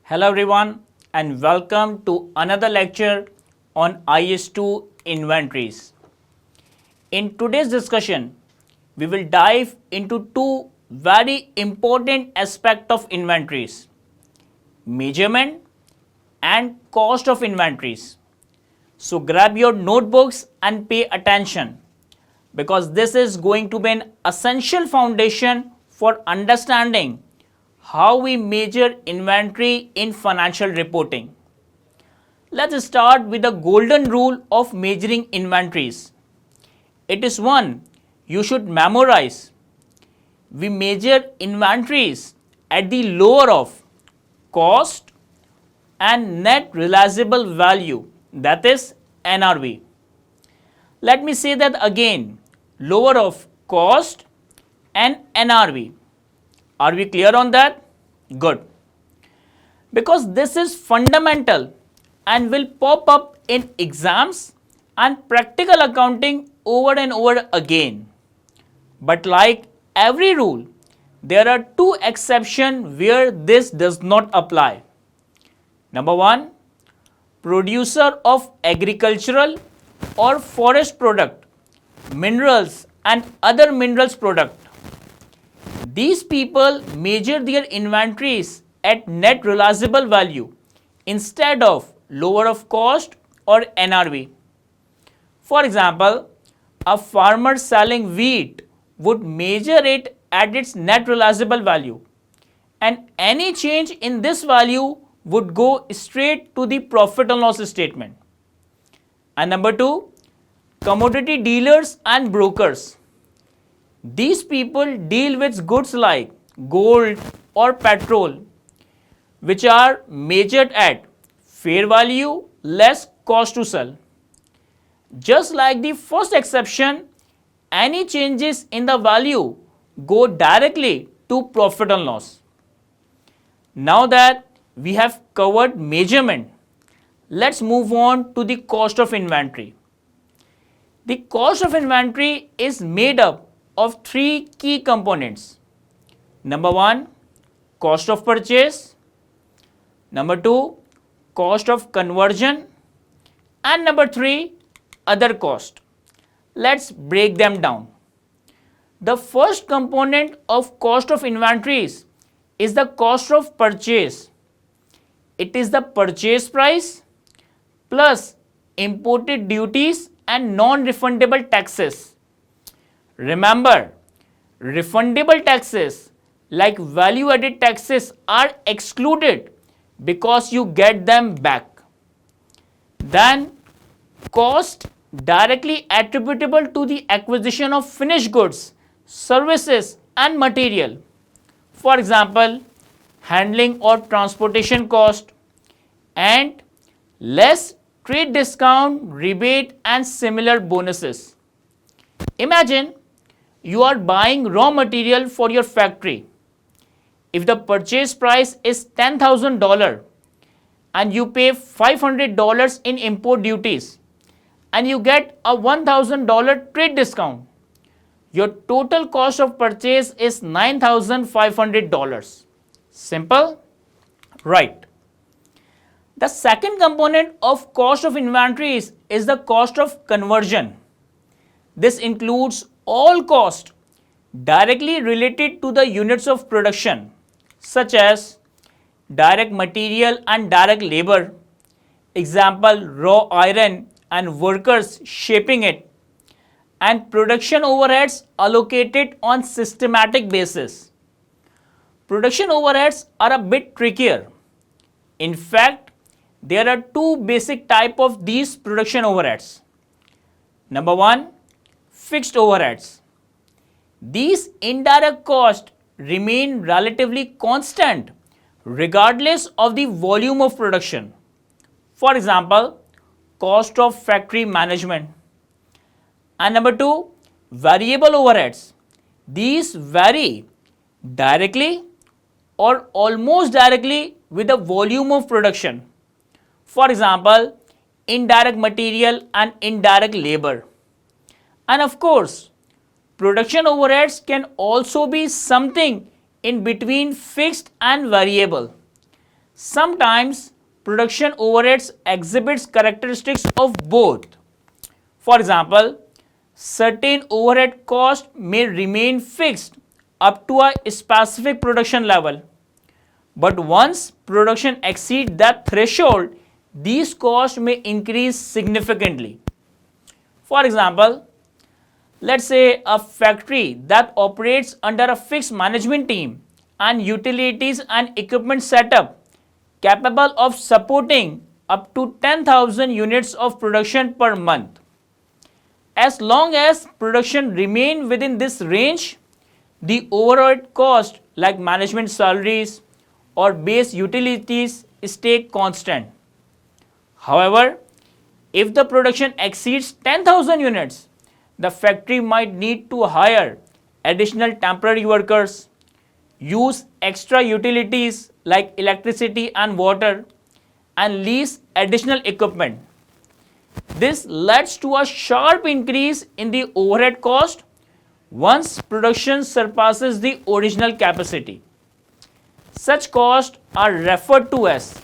Hello everyone and welcome to another lecture on IAS2 Inventories. In today's discussion, we will dive into two very important aspects of inventories: measurement and cost of inventories. So grab your notebooks and pay attention because this is going to be an essential foundation for understanding how we measure inventory in financial reporting. Let's start with the golden rule of measuring inventories. It is one you should memorize. We measure inventories at the lower of cost and net realizable value, that is NRV. Let me say that again, lower of cost and NRV. Are we clear on that? Good. Because this is fundamental and will pop up in exams and practical accounting over and over again. But like every rule, there are two exceptions where this does not apply. Number one, producer of agricultural or forest product, minerals and other minerals product. These people measure their inventories at net realizable value instead of lower of cost or NRV. For example, a farmer selling wheat would measure it at its net realizable value, and any change in this value would go straight to the profit and loss statement. And number two, commodity dealers and brokers. These people deal with goods like gold or petrol, which are measured at fair value less cost to sell. Just like the first exception, any changes in the value go directly to profit and loss. Now that we have covered measurement, let's move on to the cost of inventory. The cost of inventory is made up of three key components. Number one, cost of purchase. Number two, cost of conversion. And number three, other cost. Let's break them down. The first component of cost of inventories is the cost of purchase. It is the purchase price plus imported duties and non-refundable taxes. Remember, refundable taxes like value-added taxes are excluded because you get them back. Then, cost directly attributable to the acquisition of finished goods, services and material. For example, handling or transportation cost, and less trade discount, rebate and similar bonuses. Imagine you are buying raw material for your factory. If the purchase price is $10,000 and you pay $500 in import duties and you get a $1,000 trade discount, your total cost of purchase is $9,500. Simple? Right. The second component of cost of inventories is the cost of conversion. This includes all costs directly related to the units of production, such as direct material and direct labor, example raw iron and workers shaping it, and production overheads allocated on systematic basis. Production overheads are a bit trickier. In fact, there are two basic types of these production overheads. Number one, fixed overheads. These indirect costs remain relatively constant regardless of the volume of production. For example, cost of factory management. And number two, variable overheads. These vary directly or almost directly with the volume of production. For example, indirect material and indirect labor. And of course, production overheads can also be something in between fixed and variable, Sometimes production overheads exhibits characteristics of both. For example, certain overhead costs may remain fixed up to a specific production level. But once production exceeds that threshold, these costs may increase significantly. For example, let's say a factory that operates under a fixed management team and utilities and equipment setup capable of supporting up to 10,000 units of production per month. As long as production remain within this range, the overhead cost like management salaries or base utilities stay constant. However, if the production exceeds 10,000 units, the factory might need to hire additional temporary workers, use extra utilities like electricity and water, and lease additional equipment. This leads to a sharp increase in the overhead cost once production surpasses the original capacity. Such costs are referred to as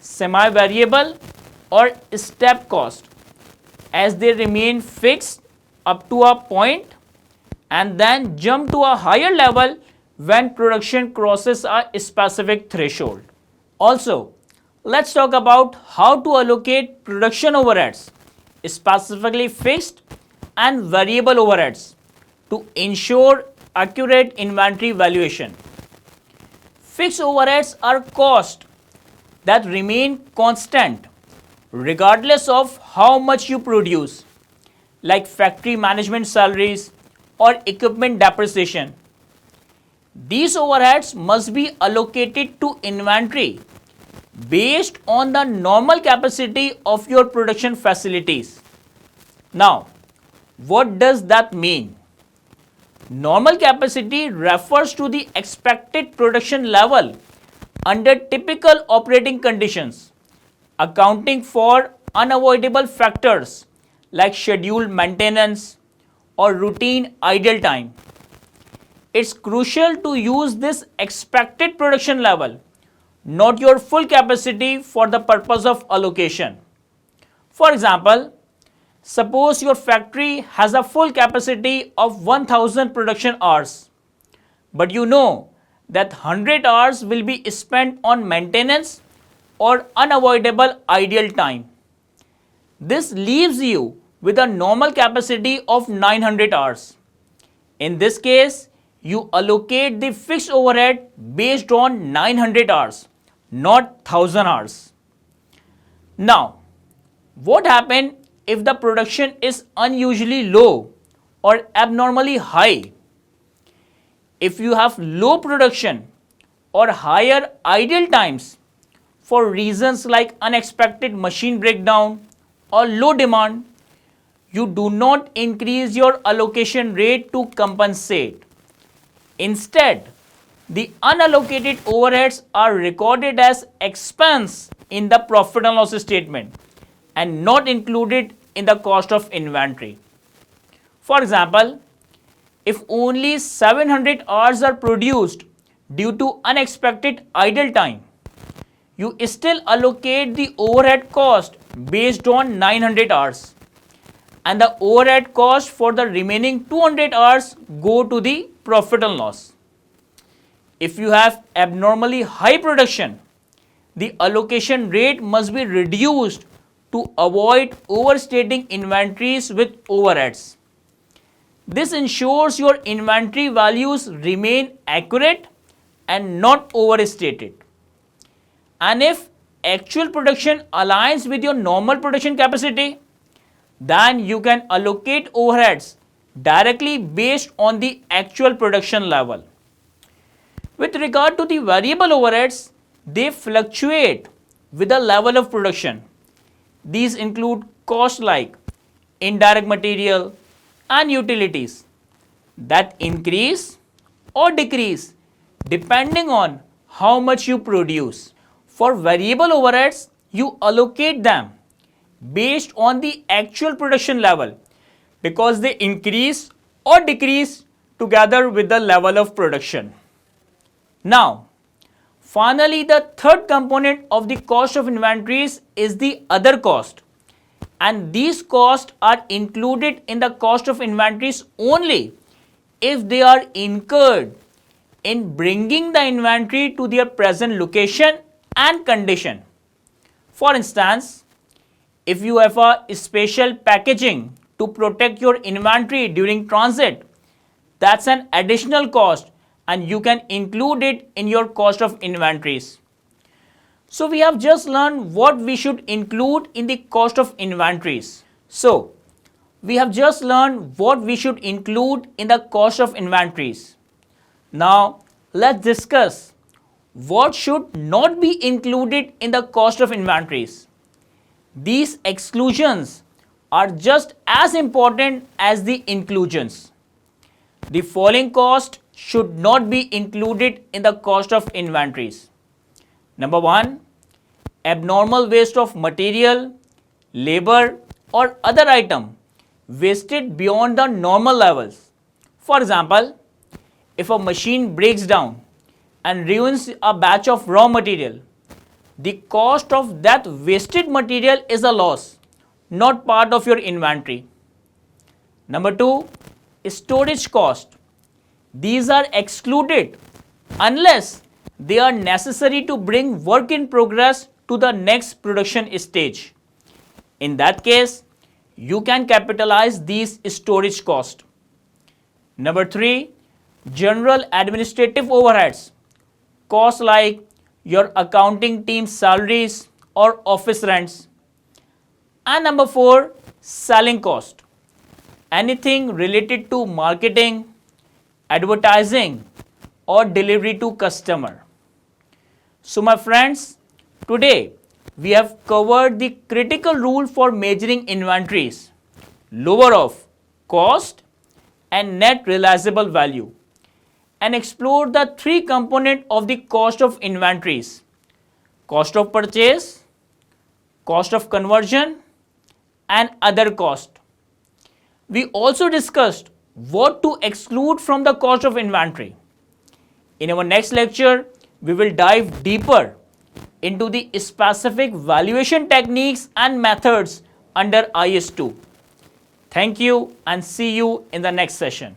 semi-variable or step cost, as they remain fixed up to a point and then jump to a higher level when production crosses a specific threshold. Also, let's talk about how to allocate production overheads, specifically fixed and variable overheads, to ensure accurate inventory valuation. Fixed overheads are costs that remain constant regardless of how much you produce, like factory management salaries or equipment depreciation. These overheads must be allocated to inventory based on the normal capacity of your production facilities. Now, what does that mean? Normal capacity refers to the expected production level under typical operating conditions, accounting for unavoidable factors like scheduled maintenance or routine idle time. It's crucial to use this expected production level, not your full capacity, for the purpose of allocation. For example, suppose your factory has a full capacity of 1000 production hours, but you know that 100 hours will be spent on maintenance or unavoidable idle time. This leaves you with a normal capacity of 900 hours. In this case, you allocate the fixed overhead based on 900 hours, not 1000 hours. Now, what happens if the production is unusually low or abnormally high? If you have low production or higher idle times for reasons like unexpected machine breakdown or low demand, you do not increase your allocation rate to compensate. Instead, the unallocated overheads are recorded as expense in the profit and loss statement and not included in the cost of inventory. For example, if only 700 hours are produced due to unexpected idle time, you still allocate the overhead cost based on 900 hours, and the overhead cost for the remaining 200 hours go to the profit and loss. If you have abnormally high production, the allocation rate must be reduced to avoid overstating inventories with overheads. This ensures your inventory values remain accurate and not overstated. And if actual production aligns with your normal production capacity, then you can allocate overheads directly based on the actual production level. With regard to the variable overheads, they fluctuate with the level of production. These include costs like indirect material and utilities that increase or decrease depending on how much you produce. For variable overheads, you allocate them based on the actual production level because they increase or decrease together with the level of production. Now, Finally, the third component of the cost of inventories is the other cost. And these costs are included in the cost of inventories only if they are incurred in bringing the inventory to their present location and condition. For instance, if you have a special packaging to protect your inventory during transit, that's an additional cost and you can include it in your cost of inventories. So we have just learned what we should include in the cost of inventories. So we have just learned what we should include in the cost of inventories. Now let's discuss what should not be included in the cost of inventories. These exclusions are just as important as the inclusions. The following cost should not be included in the cost of inventories. Number 1, abnormal waste of material, labor or other item wasted beyond the normal levels. For example, if a machine breaks down and ruins a batch of raw material, the cost of that wasted material is a loss, not part of your inventory. Number 2, storage cost. These are excluded unless they are necessary to bring work in progress to the next production stage. In that case, you can capitalize these storage costs. Number 3, general administrative overheads. Costs like your accounting team's salaries or office rents. And number 4, selling cost. Anything related to marketing, advertising or delivery to customer. So my friends, today we have covered the critical rule for measuring inventories, lower of cost and net realizable value, and explored the three components of the cost of inventories: cost of purchase, cost of conversion and other cost. We also discussed what to exclude from the cost of inventory. In our next lecture, we will dive deeper into the specific valuation techniques and methods under IAS 2. Thank you and see you in the next session.